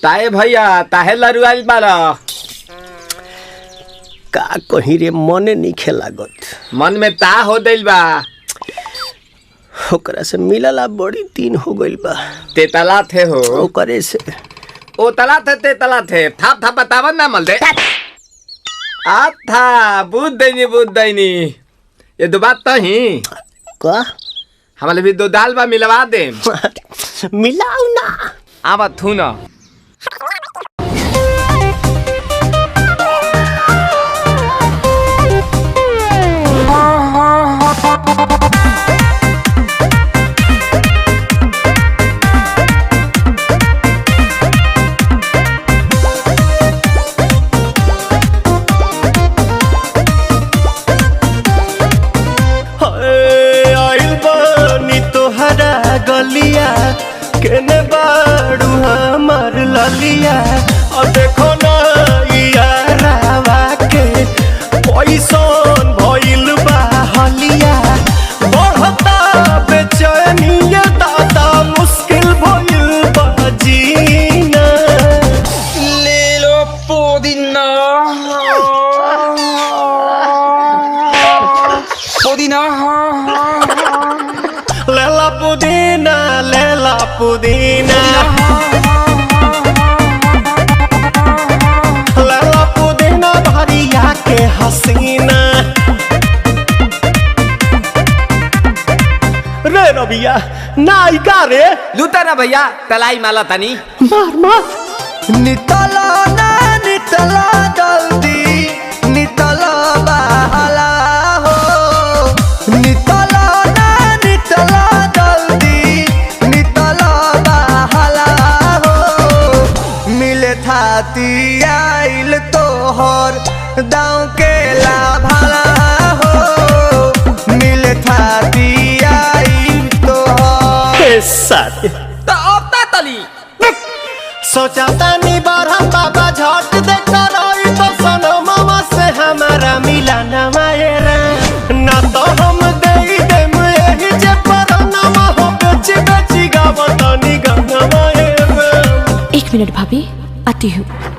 ताए भैया ताहे लरुआल बारा का कहीं रे मन नहीं लागत। मन में ता हो दिल बा ओकरा से मिलला बड़ी दिन हो गइल बा। ते तला थे हो ओकरे से ओ तला थे ते तला थे थाप थाप बतावन ना मल दे आ था बुद्ध दैनी ये दो बात तो ही का हमारे भी दो दाल बा मिलवा दे मिलाऊ ना आवा थू ना गलिया केने बाड़ू हमार ललिया और देखो ना यारावा के पैसन भइल बा हलिया बढ़ता बेचैनिया दादा मुश्किल भइल बा जीना ले लो पुदीना लेला पुदीना लेला पुदीना भरिया के हसीना रे रबिया नायिका रे लूटा ना भैया तलाई माला तनी मार मार नितला ना नितला जल्दी नितला बहाला हो नितला ना नितला थाती आइल तोहर दाँव के लाभाला हो मिले थाती आइल तोहर साथी तो अब ता तली सोचा तानी बारह बाबा झट देखा रही तो सनो मामा से हमारा मिला न मायरा ना तो हम दे देम यही जे पर नामा हो बेची बेची गावतानी गाना मायरा। 1 मिनट भाभी आती हूँ।